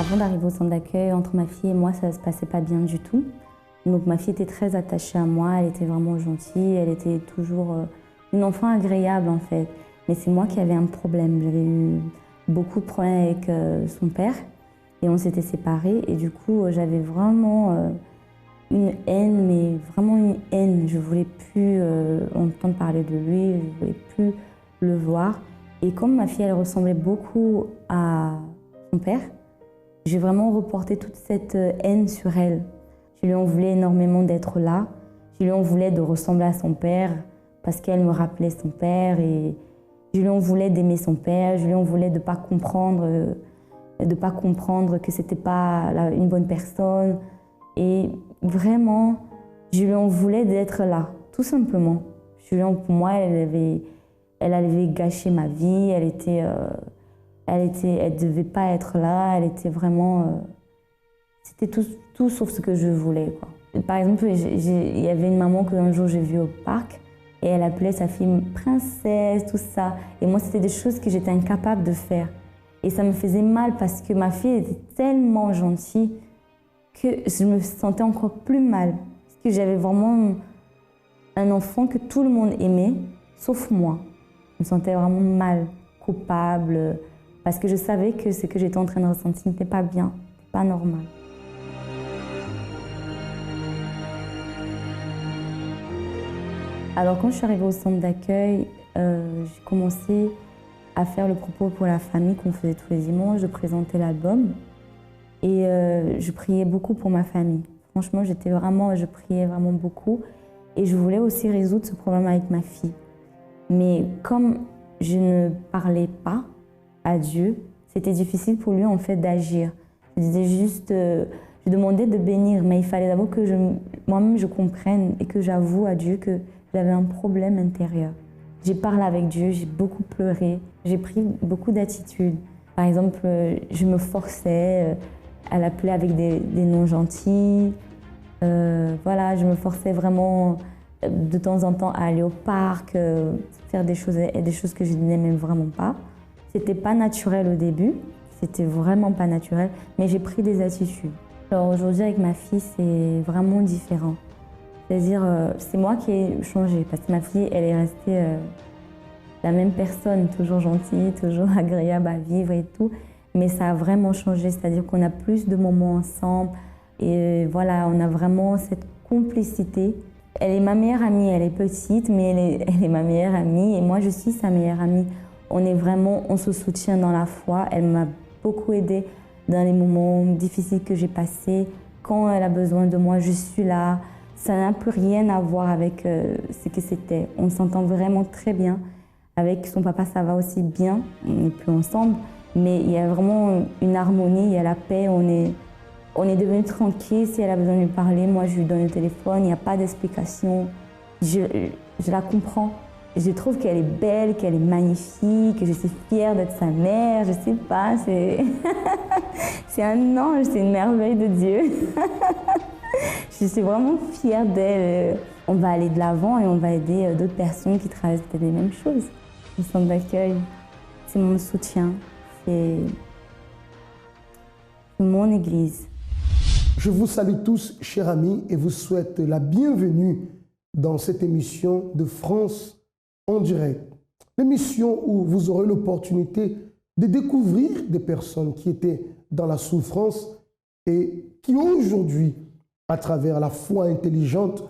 Avant d'arriver au centre d'accueil, entre ma fille et moi, ça ne se passait pas bien du tout. Donc ma fille était très attachée à moi, elle était vraiment gentille, elle était toujours une enfant agréable en fait. Mais c'est moi qui avais un problème. J'avais eu beaucoup de problèmes avec son père et on s'était séparés. Et du coup, j'avais vraiment une haine, mais vraiment une haine. Je ne voulais plus entendre parler de lui, je ne voulais plus le voir. Et comme ma fille, elle ressemblait beaucoup à son père, j'ai vraiment reporté toute cette haine sur elle. Je lui en voulais énormément d'être là. Je lui en voulais de ressembler à son père parce qu'elle me rappelait son père. Et je lui en voulais d'aimer son père. Je lui en voulais de ne pas comprendre que c'était pas une bonne personne. Et vraiment, je lui en voulais d'être là, tout simplement. Pour moi, elle avait gâché ma vie. Elle devait pas être là. Elle était vraiment... C'était tout sauf ce que je voulais, quoi. Par exemple, il y avait une maman qu'un jour j'ai vue au parc et elle appelait sa fille princesse, tout ça. Et moi, c'était des choses que j'étais incapable de faire. Et ça me faisait mal parce que ma fille était tellement gentille que je me sentais encore plus mal. Parce que j'avais vraiment un enfant que tout le monde aimait, sauf moi. Je me sentais vraiment mal, coupable, parce que je savais que ce que j'étais en train de ressentir n'était pas bien, pas normal. Alors quand je suis arrivée au centre d'accueil, j'ai commencé à faire le propos pour la famille qu'on faisait tous les dimanches. Je présentais l'album et je priais beaucoup pour ma famille. Franchement, je priais vraiment beaucoup et je voulais aussi résoudre ce problème avec ma fille. Mais comme je ne parlais pas à Dieu, c'était difficile pour lui en fait d'agir. Je disais juste, je demandais de bénir, mais il fallait d'abord que moi-même je comprenne et que j'avoue à Dieu que j'avais un problème intérieur. J'ai parlé avec Dieu, j'ai beaucoup pleuré, j'ai pris beaucoup d'attitudes. Par exemple, je me forçais à l'appeler avec des noms gentils. Voilà, je me forçais vraiment de temps en temps à aller au parc, faire des choses que je n'aimais vraiment pas. C'était pas naturel au début, c'était vraiment pas naturel, mais j'ai pris des attitudes. Alors aujourd'hui avec ma fille, c'est vraiment différent. C'est-à-dire, c'est moi qui ai changé, parce que ma fille, elle est restée la même personne, toujours gentille, toujours agréable à vivre et tout. Mais ça a vraiment changé, c'est-à-dire qu'on a plus de moments ensemble. Et voilà, on a vraiment cette complicité. Elle est ma meilleure amie, elle est petite, mais elle est ma meilleure amie. Et moi, je suis sa meilleure amie. On se soutient dans la foi. Elle m'a beaucoup aidée dans les moments difficiles que j'ai passés. Quand elle a besoin de moi, je suis là. Ça n'a plus rien à voir avec ce que c'était. On s'entend vraiment très bien. Avec son papa, ça va aussi bien. On n'est plus ensemble, mais il y a vraiment une harmonie, il y a la paix. On est devenus tranquilles. Si elle a besoin de lui parler, moi, je lui donne le téléphone. Il n'y a pas d'explication. Je la comprends. Je trouve qu'elle est belle, qu'elle est magnifique, que je suis fière d'être sa mère. Je sais pas, c'est un ange, c'est une merveille de Dieu. Je suis vraiment fière d'elle. On va aller de l'avant et on va aider d'autres personnes qui traversent peut-être les mêmes choses. Le centre d'accueil, c'est mon soutien, c'est mon église. Je vous salue tous, chers amis, et vous souhaite la bienvenue dans cette émission de France en direct. L'émission où vous aurez l'opportunité de découvrir des personnes qui étaient dans la souffrance et qui aujourd'hui, à travers la foi intelligente,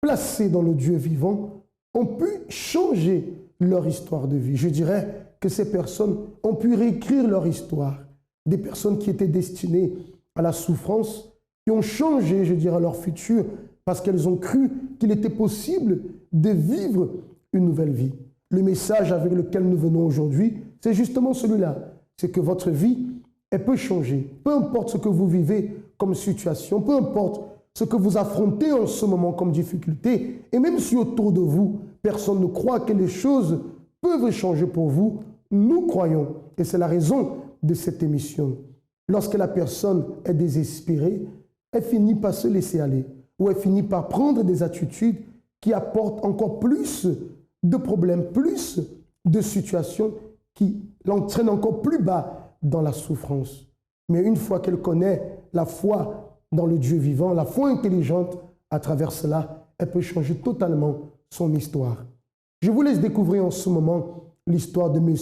placée dans le Dieu vivant, ont pu changer leur histoire de vie. Je dirais que ces personnes ont pu réécrire leur histoire. Des personnes qui étaient destinées à la souffrance, qui ont changé, je dirais, leur futur parce qu'elles ont cru qu'il était possible de vivre une nouvelle vie. Le message avec lequel nous venons aujourd'hui, c'est justement celui-là. C'est que votre vie, elle peut changer. Peu importe ce que vous vivez comme situation, peu importe ce que vous affrontez en ce moment comme difficulté, et même si autour de vous, personne ne croit que les choses peuvent changer pour vous, nous croyons. Et c'est la raison de cette émission. Lorsque la personne est désespérée, elle finit par se laisser aller, ou elle finit par prendre des attitudes qui apportent encore plus de problèmes, plus de situations qui l'entraînent encore plus bas dans la souffrance. Mais une fois qu'elle connaît la foi dans le Dieu vivant, la foi intelligente, à travers cela, elle peut changer totalement son histoire. Je vous laisse découvrir en ce moment l'histoire de M.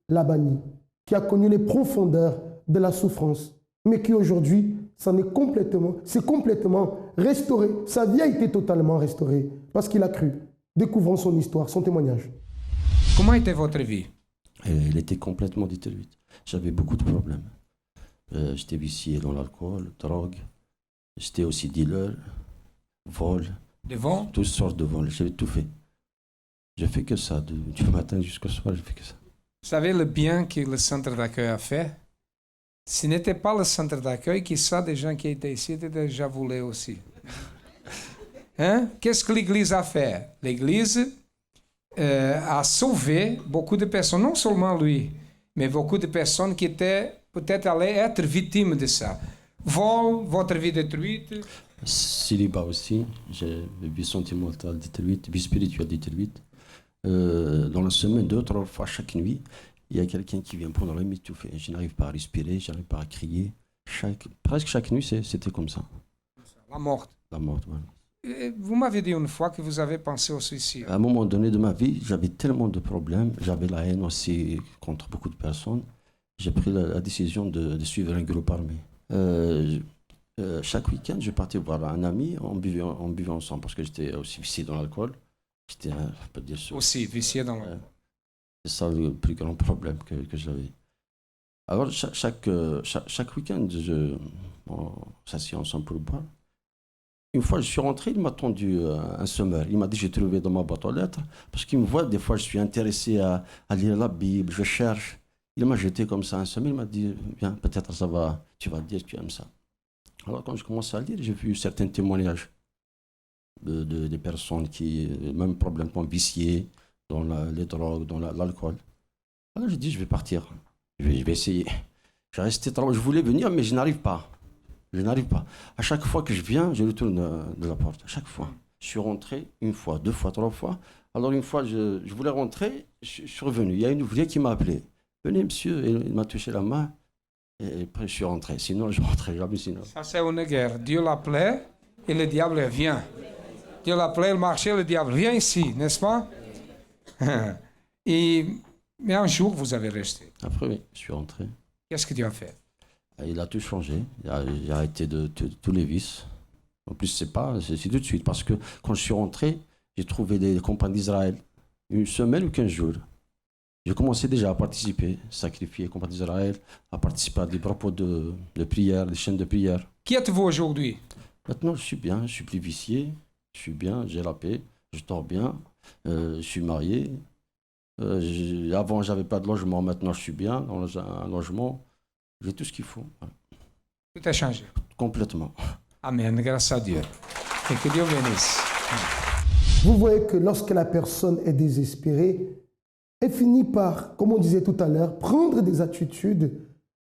Labani, qui a connu les profondeurs de la souffrance, mais qui aujourd'hui s'est complètement restauré. Sa vie a été totalement restaurée parce qu'il a cru. Découvrons son histoire, son témoignage. Comment était votre vie? Elle était complètement détruite. J'avais beaucoup de problèmes. J'étais vicié dans l'alcool, drogue. J'étais aussi dealer, vol. De vent? Toutes sortes de vols. J'avais tout fait. J'ai fait que ça. Du matin jusqu'au soir, j'ai fait que ça. Vous savez le bien que le centre d'accueil a fait? Ce n'était pas le centre d'accueil, qui ça, des gens qui étaient ici étaient déjà voulu aussi. Hein? Qu'est-ce que l'Église a fait? L'Église a sauvé beaucoup de personnes, non seulement lui, mais beaucoup de personnes qui étaient peut-être allées être victimes de ça. Vol, votre vie détruite. Célibat aussi. J'ai vie sentimentale détruite, vie spirituelle détruite. Dans la semaine, 2 ou 3 fois chaque nuit, il y a quelqu'un qui vient prendre la m'étouffer. Je n'arrive pas à respirer, je n'arrive pas à crier. Presque chaque nuit, c'était comme ça. La mort. La mort, voilà. Vous m'avez dit une fois que vous avez pensé au suicide. À un moment donné de ma vie, j'avais tellement de problèmes, j'avais la haine aussi contre beaucoup de personnes. J'ai pris la décision de suivre un groupe armé. Chaque week-end, je partais voir un ami, on buvait ensemble parce que j'étais aussi vicié dans l'alcool. J'étais, je peux dire, Aussi, vicié dans le... C'est ça le plus grand problème que j'avais. Alors, chaque week-end, on s'assied ensemble pour boire. Une fois, je suis rentré, il m'a tendu un semeur. Il m'a dit, j'ai trouvé dans ma boîte aux lettres, parce qu'il me voit, des fois, je suis intéressé à lire la Bible, je cherche. Il m'a jeté comme ça un semeur, il m'a dit, viens, peut-être tu vas dire que tu aimes ça. Alors, quand je commence à lire, j'ai vu certains témoignages des personnes qui, même problème, viciées dans les drogues, dans l'alcool. Alors, j'ai dit, je vais partir, je vais essayer. Je voulais venir, mais je n'arrive pas. Je n'arrive pas. À chaque fois que je viens, je retourne de la porte. À chaque fois. Je suis rentré 1 fois, 2 fois, 3 fois. Alors une fois, je voulais rentrer, je suis revenu. Il y a une ouvrière qui m'a appelé. Venez, monsieur. Et il m'a touché la main. Et après, je suis rentré. Sinon, je ne rentrais jamais. Sinon. Ça, c'est une guerre. Dieu l'appelait et le diable vient. Dieu l'appelait, il marchait, le diable vient ici, n'est-ce pas? Mais un jour, vous avez resté. Après, oui, je suis rentré. Qu'est-ce que Dieu a fait? Il a tout changé. J'ai arrêté de tous les vices. En plus, c'est tout de suite. Parce que quand je suis rentré, j'ai trouvé des compagnies d'Israël. 1 semaine ou 15 jours. J'ai commencé déjà à participer, sacrifier compagnie d'Israël, à participer à des propos de prière, des chaînes de prière. Qui êtes-vous aujourd'hui? Maintenant, je suis bien. Je suis plus vicié. Je suis bien. J'ai la paix. Je dors bien. Je suis marié. Avant, j'avais pas de logement. Maintenant, je suis bien dans un logement. J'ai tout ce qu'il faut. Tout a changé. Complètement. Amen. Grâce à Dieu. Et que Dieu bénisse. Vous voyez que lorsque la personne est désespérée, elle finit par, comme on disait tout à l'heure, prendre des attitudes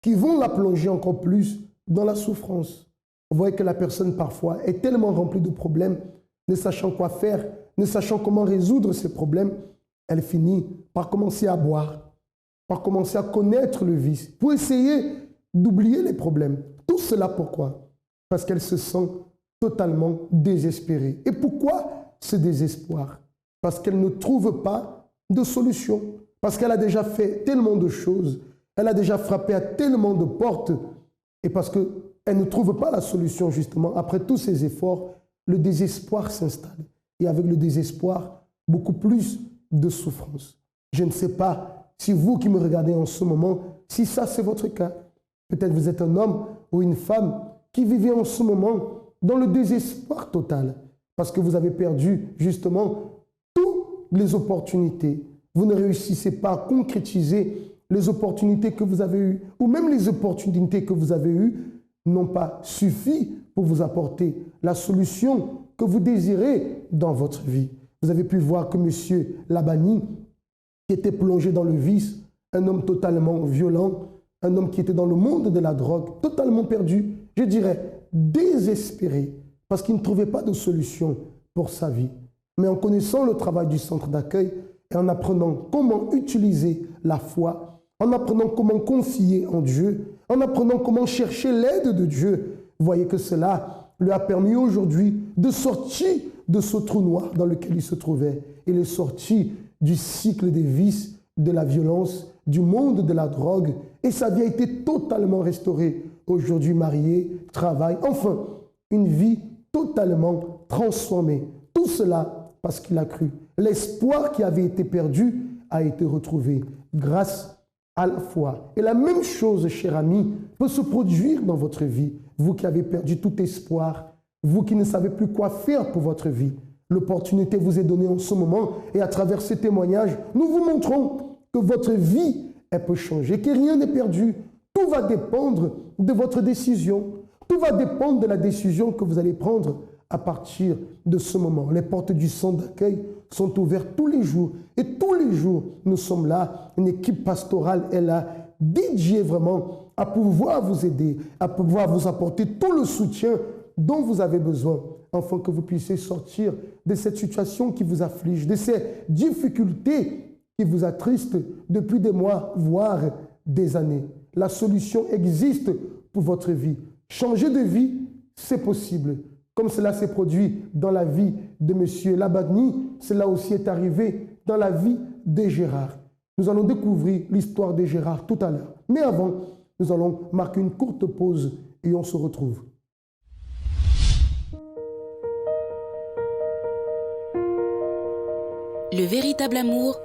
qui vont la plonger encore plus dans la souffrance. Vous voyez que la personne parfois est tellement remplie de problèmes, ne sachant quoi faire, ne sachant comment résoudre ces problèmes, elle finit par commencer à boire, par commencer à connaître le vice, pour essayer d'oublier les problèmes. Tout cela pourquoi? Parce qu'elle se sent totalement désespérée. Et pourquoi ce désespoir? Parce qu'elle ne trouve pas de solution. Parce qu'elle a déjà fait tellement de choses, elle a déjà frappé à tellement de portes, et parce qu'elle ne trouve pas la solution justement, après tous ces efforts, le désespoir s'installe. Et avec le désespoir, beaucoup plus de souffrance. Je ne sais pas si vous qui me regardez en ce moment, si ça c'est votre cas. Peut-être vous êtes un homme ou une femme qui vivait en ce moment dans le désespoir total parce que vous avez perdu justement toutes les opportunités. Vous ne réussissez pas à concrétiser les opportunités que vous avez eues ou même les opportunités que vous avez eues n'ont pas suffi pour vous apporter la solution que vous désirez dans votre vie. Vous avez pu voir que M. Labani, qui était plongé dans le vice, un homme totalement violent, un homme qui était dans le monde de la drogue, totalement perdu, je dirais désespéré, parce qu'il ne trouvait pas de solution pour sa vie. Mais en connaissant le travail du centre d'accueil et en apprenant comment utiliser la foi, en apprenant comment confier en Dieu, en apprenant comment chercher l'aide de Dieu. Vous voyez que cela lui a permis aujourd'hui de sortir de ce trou noir dans lequel il se trouvait. Il est sorti du cycle des vices, de la violence, du monde de la drogue, et sa vie a été totalement restaurée. Aujourd'hui marié, travail, enfin, une vie totalement transformée. Tout cela parce qu'il a cru. L'espoir qui avait été perdu a été retrouvé grâce à la foi. Et la même chose, cher ami, peut se produire dans votre vie. Vous qui avez perdu tout espoir, vous qui ne savez plus quoi faire pour votre vie. L'opportunité vous est donnée en ce moment et à travers ces témoignages, nous vous montrons que votre vie, elle peut changer, que rien n'est perdu. Tout va dépendre de votre décision. Tout va dépendre de la décision que vous allez prendre à partir de ce moment. Les portes du centre d'accueil sont ouvertes tous les jours. Et tous les jours, nous sommes là. Une équipe pastorale est là, dédiée vraiment à pouvoir vous aider, à pouvoir vous apporter tout le soutien dont vous avez besoin, afin que vous puissiez sortir de cette situation qui vous afflige, de ces difficultés qui vous attristent depuis des mois, voire des années. La solution existe pour votre vie. Changer de vie, c'est possible. Comme cela s'est produit dans la vie de M. Labani, cela aussi est arrivé dans la vie de Gérard. Nous allons découvrir l'histoire de Gérard tout à l'heure. Mais avant, nous allons marquer une courte pause et on se retrouve. Le véritable amour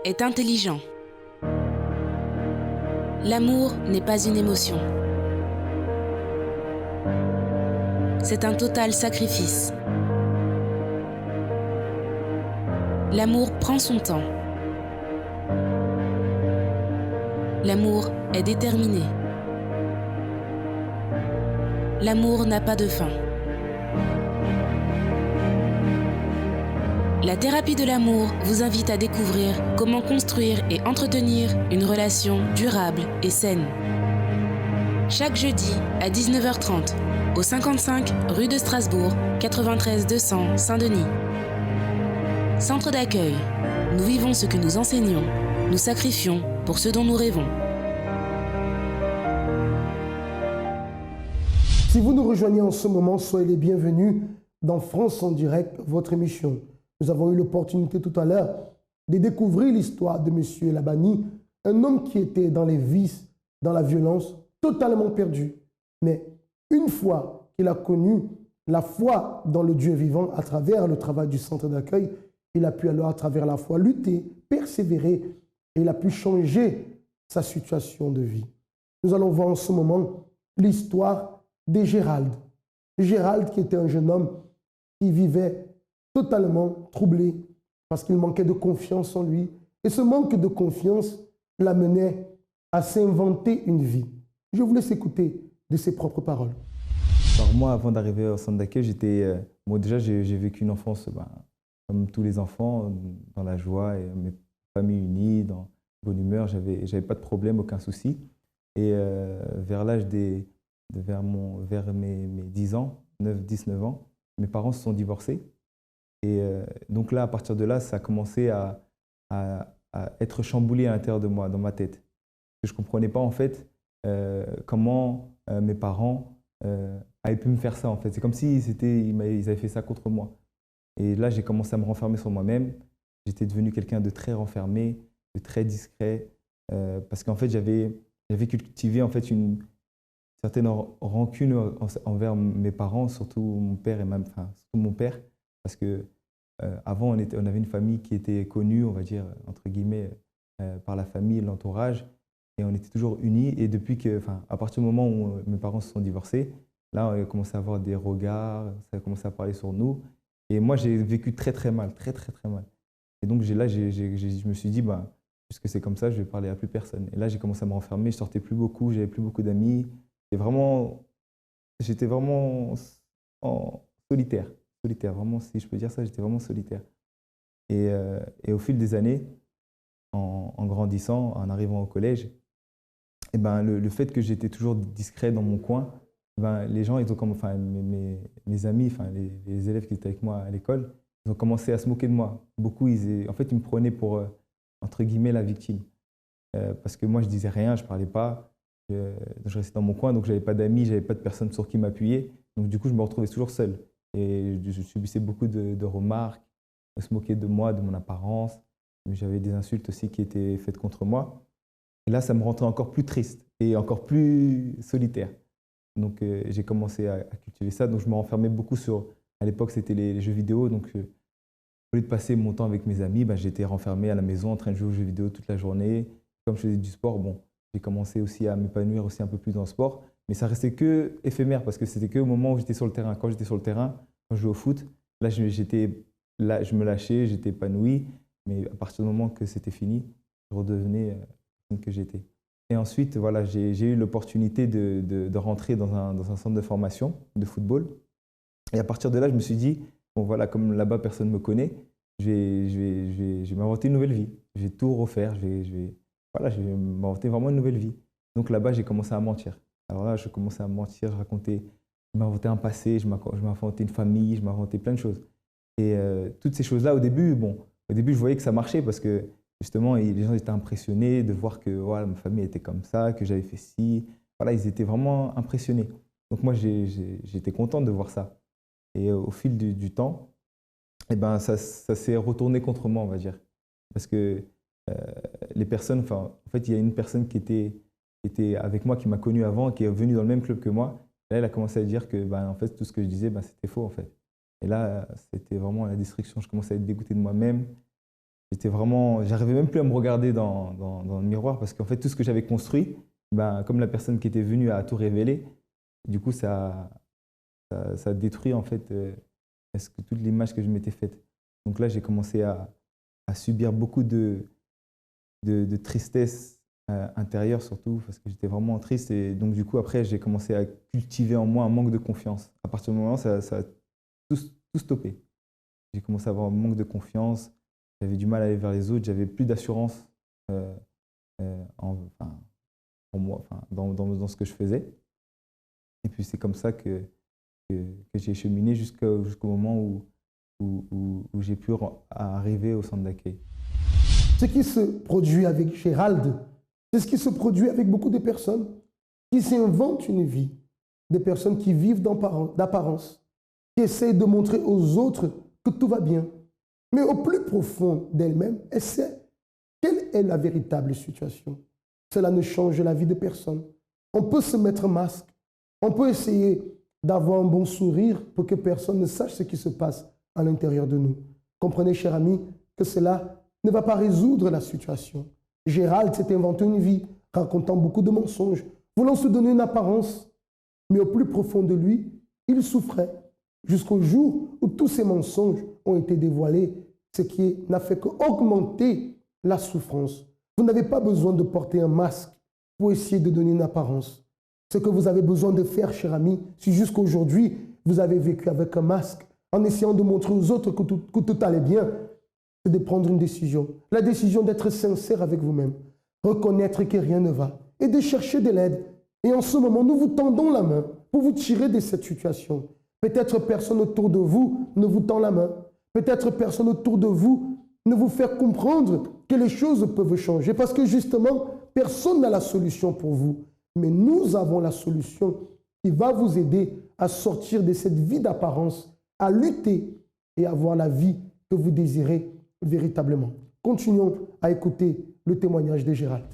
est intelligent. L'amour n'est pas une émotion. C'est un total sacrifice. L'amour prend son temps. L'amour est déterminé. L'amour n'a pas de fin. La thérapie de l'amour vous invite à découvrir comment construire et entretenir une relation durable et saine. Chaque jeudi à 19h30, au 55 rue de Strasbourg, 93 200 Saint-Denis. Centre d'accueil. Nous vivons ce que nous enseignons. Nous sacrifions pour ce dont nous rêvons. Si vous nous rejoignez en ce moment, soyez les bienvenus dans France en direct, votre émission. Nous avons eu l'opportunité tout à l'heure de découvrir l'histoire de M. Labani, un homme qui était dans les vices, dans la violence, totalement perdu. Mais une fois qu'il a connu la foi dans le Dieu vivant à travers le travail du centre d'accueil, il a pu alors à travers la foi lutter, persévérer et il a pu changer sa situation de vie. Nous allons voir en ce moment l'histoire de Gérald. Gérald qui était un jeune homme qui vivait totalement troublé parce qu'il manquait de confiance en lui. Et ce manque de confiance l'amenait à s'inventer une vie. Je vous laisse écouter de ses propres paroles. Alors moi, avant d'arriver au centre d'accueil, déjà j'ai vécu une enfance comme tous les enfants, dans la joie, et mes familles unies, dans la bonne humeur. J'avais pas de problème, aucun souci. Et vers l'âge vers mes 10 ans, 10-9 ans, mes parents se sont divorcés. Et donc là, à partir de là, ça a commencé à être chamboulé à l'intérieur de moi, dans ma tête. Je ne comprenais pas en fait comment mes parents avaient pu me faire ça en fait. C'est comme si ils avaient fait ça contre moi. Et là, j'ai commencé à me renfermer sur moi-même. J'étais devenu quelqu'un de très renfermé, de très discret, parce qu'en fait, j'avais cultivé en fait une certaine rancune envers mes parents, surtout mon père surtout mon père. Parce que avant, on avait une famille qui était connue, on va dire, entre guillemets, par la famille, l'entourage, et on était toujours unis. Et à partir du moment où mes parents se sont divorcés, là, on a commencé à avoir des regards, ça a commencé à parler sur nous. Et moi, j'ai vécu très, très mal, très, très, très mal. Et donc là, je me suis dit, puisque c'est comme ça, je vais parler à plus personne. Et là, j'ai commencé à me renfermer, je sortais plus beaucoup, j'avais plus beaucoup d'amis. J'étais vraiment solitaire. Vraiment, si je peux dire ça, j'étais vraiment solitaire. Et au fil des années, en grandissant, en arrivant au collège, le fait que j'étais toujours discret dans mon coin, les gens, mes amis, les élèves qui étaient avec moi à l'école, ils ont commencé à se moquer de moi. Beaucoup, en fait, ils me prenaient pour, entre guillemets, la victime. parce que moi, je disais rien, je parlais pas. Je restais dans mon coin, donc j'avais pas d'amis, j'avais pas de personnes sur qui m'appuyer. Donc du coup, je me retrouvais toujours seul. Et je subissais beaucoup de remarques, on se moquait de moi, de mon apparence. J'avais des insultes aussi qui étaient faites contre moi. Et là, ça me rendait encore plus triste et encore plus solitaire. Donc j'ai commencé à cultiver ça. Donc je me renfermais beaucoup sur... À l'époque, c'était les jeux vidéo. Donc au lieu de passer mon temps avec mes amis, j'étais renfermé à la maison en train de jouer aux jeux vidéo toute la journée. Comme je faisais du sport, bon, j'ai commencé aussi à m'épanouir aussi un peu plus dans le sport. Mais ça restait que éphémère parce que c'était que au moment où j'étais sur le terrain. Quand j'étais sur le terrain, quand je jouais au foot, là, je me lâchais, j'étais épanoui. Mais à partir du moment que c'était fini, je redevenais la personne que j'étais. Et ensuite, voilà, j'ai eu l'opportunité de rentrer dans un centre de formation de football. Et à partir de là, je me suis dit, bon voilà, comme là-bas, personne ne me connaît, je vais m'inventer une nouvelle vie. Je vais tout refaire, je vais m'inventer vraiment une nouvelle vie. Donc là-bas, j'ai commencé à mentir. Alors là, je commençais à mentir, raconter, je m'inventais un passé, je m'inventais une famille, je m'inventais plein de choses. Et toutes ces choses-là, au début, je voyais que ça marchait parce que justement, les gens étaient impressionnés de voir que voilà, ma famille était comme ça, que j'avais fait ci. Voilà, ils étaient vraiment impressionnés. Donc moi, j'étais content de voir ça. Et au fil du temps, eh ben, ça s'est retourné contre moi, on va dire. Parce que les personnes, en fait, il y a une personne qui était avec moi, qui m'a connu avant, qui est venue dans le même club que moi. Là, elle a commencé à dire que en fait, tout ce que je disais, c'était faux, en fait. Et là, c'était vraiment la destruction. Je commençais à être dégoûté de moi-même. J'arrivais même plus à me regarder dans le miroir parce qu'en fait, tout ce que j'avais construit, comme la personne qui était venue a tout révélé, du coup, ça détruit en fait toute l'image que je m'étais faite. Donc là, j'ai commencé à subir beaucoup de tristesse intérieure surtout parce que j'étais vraiment triste. Et donc du coup, après, j'ai commencé à cultiver en moi un manque de confiance. À partir du moment où ça a tout stoppé. J'ai commencé à avoir un manque de confiance. J'avais du mal à aller vers les autres. J'avais plus d'assurance en moi, dans ce que je faisais. Et puis c'est comme ça que j'ai cheminé jusqu'au moment où j'ai pu arriver au centre d'accueil. Ce qui se produit avec Gérald, c'est ce qui se produit avec beaucoup de personnes qui s'inventent une vie, des personnes qui vivent d'apparence, qui essayent de montrer aux autres que tout va bien. Mais au plus profond d'elle-même, elle sait quelle est la véritable situation. Cela ne change la vie de personne. On peut se mettre un masque, on peut essayer d'avoir un bon sourire pour que personne ne sache ce qui se passe à l'intérieur de nous. Comprenez, cher ami, que cela ne va pas résoudre la situation. Gérald s'est inventé une vie, racontant beaucoup de mensonges, voulant se donner une apparence. Mais au plus profond de lui, il souffrait, jusqu'au jour où tous ces mensonges ont été dévoilés, ce qui n'a fait qu'augmenter la souffrance. Vous n'avez pas besoin de porter un masque pour essayer de donner une apparence. Ce que vous avez besoin de faire, cher ami, si jusqu'aujourd'hui, vous avez vécu avec un masque, en essayant de montrer aux autres que tout allait bien, c'est de prendre une décision. La décision d'être sincère avec vous-même, reconnaître que rien ne va et de chercher de l'aide. Et en ce moment, nous vous tendons la main pour vous tirer de cette situation. Peut-être personne autour de vous ne vous tend la main. Peut-être personne autour de vous ne vous fait comprendre que les choses peuvent changer parce que justement, personne n'a la solution pour vous. Mais nous avons la solution qui va vous aider à sortir de cette vie d'apparence, à lutter et avoir la vie que vous désirez véritablement. Continuons à écouter le témoignage de Gérald.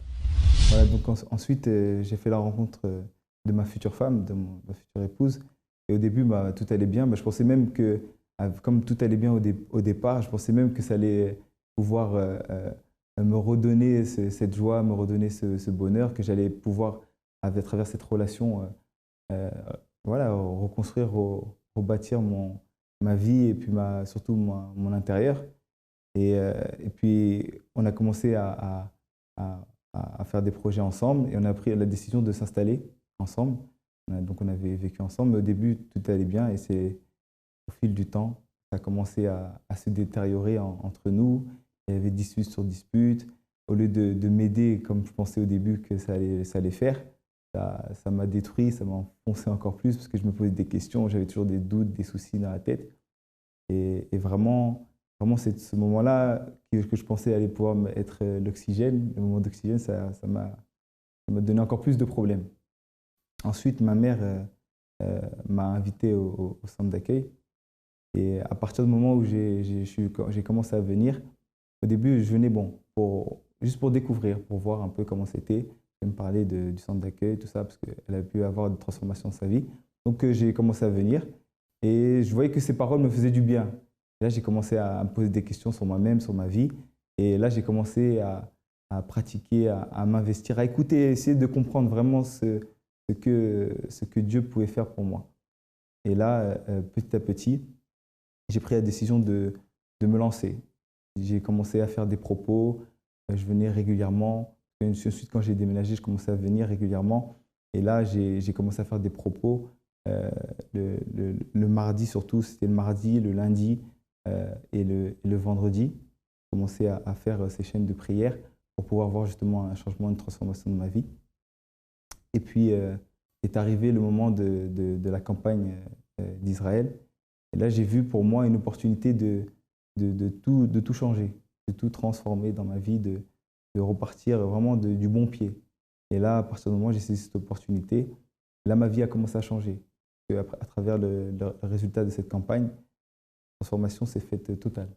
Voilà, donc ensuite, j'ai fait la rencontre de ma future femme, de ma future épouse. Et au début, tout allait bien. Je pensais même que, comme tout allait bien au départ, je pensais même que ça allait pouvoir me redonner cette joie, me redonner ce bonheur, que j'allais pouvoir, à travers cette relation, reconstruire, rebâtir ma vie et puis surtout mon intérieur. Et puis, on a commencé à faire des projets ensemble et on a pris la décision de s'installer ensemble. Donc, on avait vécu ensemble, mais au début, tout allait bien et c'est au fil du temps, ça a commencé à se détériorer entre nous. Il y avait dispute sur dispute. Au lieu de m'aider comme je pensais au début que ça allait faire, ça m'a détruit, ça m'a enfoncé encore plus parce que je me posais des questions, j'avais toujours des doutes, des soucis dans la tête. Et vraiment, vraiment, c'est ce moment-là que je pensais allait pouvoir être l'oxygène. Le moment d'oxygène, ça m'a donné encore plus de problèmes. Ensuite, ma mère m'a invité au centre d'accueil. Et à partir du moment où j'ai commencé à venir, au début, je venais juste pour découvrir, pour voir un peu comment c'était. Elle me parlait du centre d'accueil, tout ça, parce qu'elle a pu avoir des transformations dans sa vie. Donc, j'ai commencé à venir et je voyais que ces paroles me faisaient du bien. Et là, j'ai commencé à me poser des questions sur moi-même, sur ma vie. Et là, j'ai commencé à pratiquer, à m'investir, à écouter, à essayer de comprendre vraiment ce que Dieu pouvait faire pour moi. Et là, petit à petit, j'ai pris la décision de me lancer. J'ai commencé à faire des propos, je venais régulièrement. Ensuite, quand j'ai déménagé, je commençais à venir régulièrement. Et là, j'ai commencé à faire des propos. Le mardi surtout, c'était le mardi, le lundi et le vendredi. J'ai commencé à faire ces chaînes de prière pour pouvoir voir justement un changement, une transformation de ma vie. Et puis, est arrivé le moment de la campagne d'Israël. Et là, j'ai vu pour moi une opportunité de tout changer, de tout transformer dans ma vie, de repartir vraiment du bon pied. Et là, à partir du moment où j'ai saisi cette opportunité, là, ma vie a commencé à changer. À travers le résultat de cette campagne, la transformation s'est faite totalement.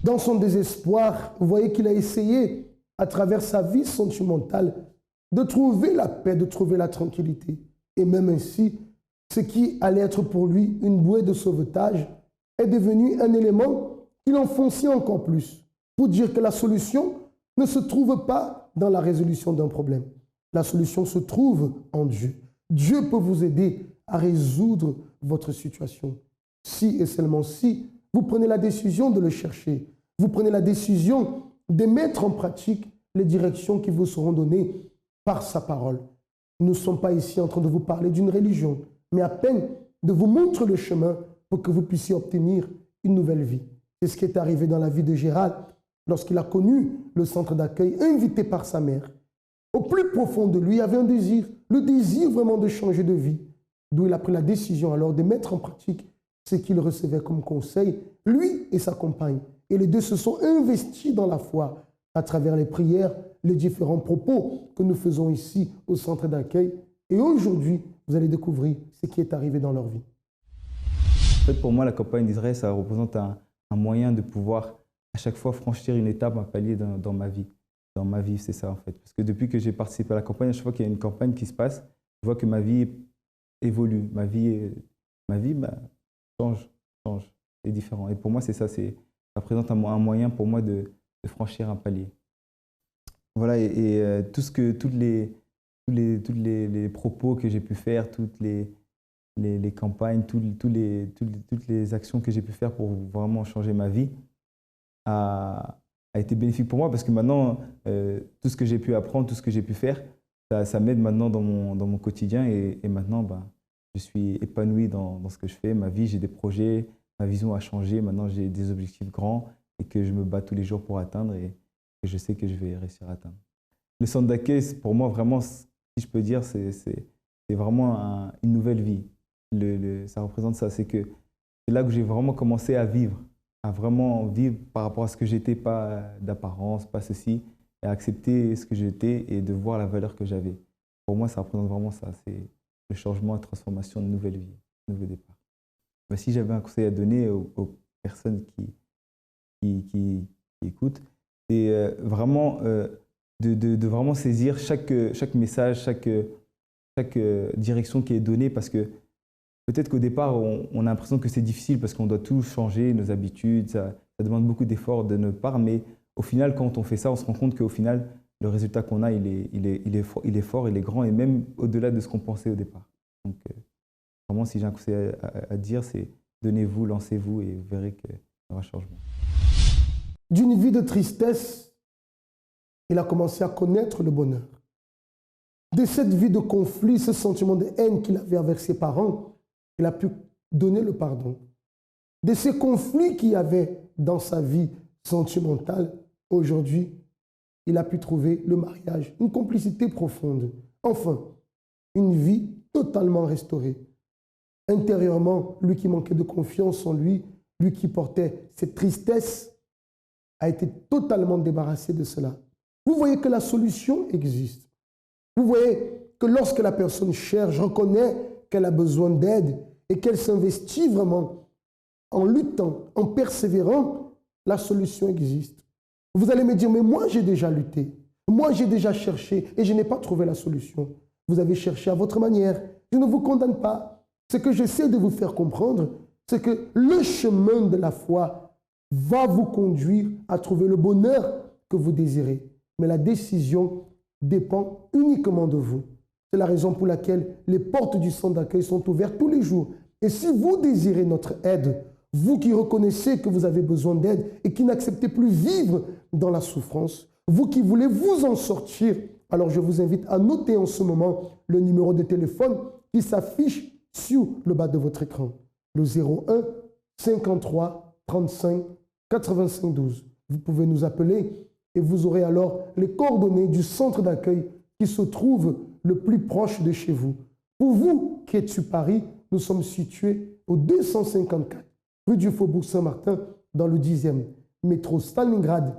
Dans son désespoir, vous voyez qu'il a essayé, à travers sa vie sentimentale, de trouver la paix, de trouver la tranquillité. Et même ainsi, ce qui allait être pour lui une bouée de sauvetage est devenu un élément qui l'enfonçait encore plus. Pour dire que la solution ne se trouve pas dans la résolution d'un problème. La solution se trouve en Dieu. Dieu peut vous aider à résoudre votre situation. Si et seulement si vous prenez la décision de le chercher, vous prenez la décision de mettre en pratique les directions qui vous seront données par sa parole. Nous ne sommes pas ici en train de vous parler d'une religion, mais à peine de vous montrer le chemin pour que vous puissiez obtenir une nouvelle vie. C'est ce qui est arrivé dans la vie de Gérald lorsqu'il a connu le centre d'accueil, invité par sa mère. Au plus profond de lui, il y avait un désir, le désir vraiment de changer de vie, d'où il a pris la décision alors de mettre en pratique ce qu'il recevait comme conseil, lui et sa compagne. Et les deux se sont investis dans la foi à travers les prières, les différents propos que nous faisons ici au centre d'accueil. Et aujourd'hui, vous allez découvrir ce qui est arrivé dans leur vie. En fait, pour moi, la campagne d'Israël, ça représente un moyen de pouvoir à chaque fois franchir une étape, un palier dans ma vie. Dans ma vie, c'est ça en fait. Parce que depuis que j'ai participé à la campagne, à chaque fois qu'il y a une campagne qui se passe, je vois que ma vie évolue. Ma vie change, est différent. Et pour moi, c'est ça. Ça représente un moyen pour moi de franchir un palier. Voilà, et tous les propos que j'ai pu faire, toutes les campagnes, toutes les actions que j'ai pu faire pour vraiment changer ma vie a été bénéfique pour moi parce que maintenant, tout ce que j'ai pu apprendre, tout ce que j'ai pu faire, ça m'aide maintenant dans mon quotidien et maintenant, je suis épanoui dans ce que je fais. Ma vie, j'ai des projets, ma vision a changé. Maintenant, j'ai des objectifs grands et que je me bats tous les jours pour atteindre et que je sais que je vais réussir à atteindre. Le centre d'accueil, pour moi, vraiment, si je peux dire, c'est vraiment une nouvelle vie. Ça représente ça. C'est là que j'ai vraiment commencé à vivre par rapport à ce que j'étais, pas d'apparence, pas ceci, et à accepter ce que j'étais et de voir la valeur que j'avais. Pour moi, ça représente vraiment ça. C'est le changement, la transformation, de nouvelle vie, de nouveau départ. Si j'avais un conseil à donner aux personnes qui écoutent, c'est vraiment de vraiment saisir chaque message, chaque direction qui est donnée, parce que peut-être qu'au départ, on a l'impression que c'est difficile parce qu'on doit tout changer, nos habitudes, ça demande beaucoup d'efforts de notre part, mais au final, quand on fait ça, on se rend compte qu'au final, le résultat qu'on a, il est fort, il est grand, et même au-delà de ce qu'on pensait au départ. Donc, vraiment, si j'ai un conseil à dire, c'est donnez-vous, lancez-vous, et vous verrez qu'il y aura changement. D'une vie de tristesse, il a commencé à connaître le bonheur. De cette vie de conflit, ce sentiment de haine qu'il avait envers ses parents, il a pu donner le pardon. De ces conflits qu'il y avait dans sa vie sentimentale, aujourd'hui, il a pu trouver le mariage, une complicité profonde. Enfin, une vie totalement restaurée. Intérieurement, lui qui manquait de confiance en lui, lui qui portait cette tristesse, a été totalement débarrassé de cela. Vous voyez que la solution existe. Vous voyez que lorsque la personne cherche, reconnaît qu'elle a besoin d'aide et qu'elle s'investit vraiment en luttant, en persévérant, la solution existe. Vous allez me dire, mais moi j'ai déjà lutté, moi j'ai déjà cherché et je n'ai pas trouvé la solution. Vous avez cherché à votre manière. Je ne vous condamne pas. Ce que j'essaie de vous faire comprendre, c'est que le chemin de la foi va vous conduire à trouver le bonheur que vous désirez. Mais la décision dépend uniquement de vous. C'est la raison pour laquelle les portes du centre d'accueil sont ouvertes tous les jours. Et si vous désirez notre aide, vous qui reconnaissez que vous avez besoin d'aide et qui n'acceptez plus vivre dans la souffrance, vous qui voulez vous en sortir, alors je vous invite à noter en ce moment le numéro de téléphone qui s'affiche sur le bas de votre écran. Le 01 53 35 85 12. Vous pouvez nous appeler et vous aurez alors les coordonnées du centre d'accueil qui se trouve le plus proche de chez vous. Pour vous qui êtes sur Paris, nous sommes situés au 254 rue du Faubourg Saint-Martin dans le 10e, métro Stalingrad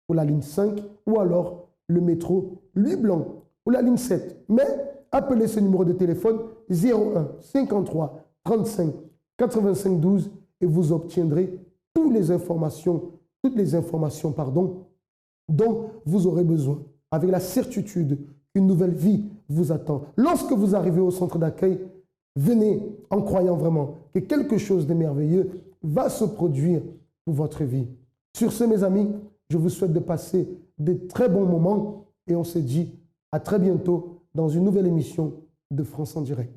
pour la ligne 5 ou alors le métro Louis Blanc pour la ligne 7. Mais appelez ce numéro de téléphone 01 53 35 85 12 et vous obtiendrez toutes les informations dont vous aurez besoin, avec la certitude qu'une nouvelle vie vous attend. Lorsque vous arrivez au centre d'accueil, venez en croyant vraiment que quelque chose de merveilleux va se produire pour votre vie. Sur ce, mes amis, je vous souhaite de passer de très bons moments et on se dit à très bientôt dans une nouvelle émission de France en direct.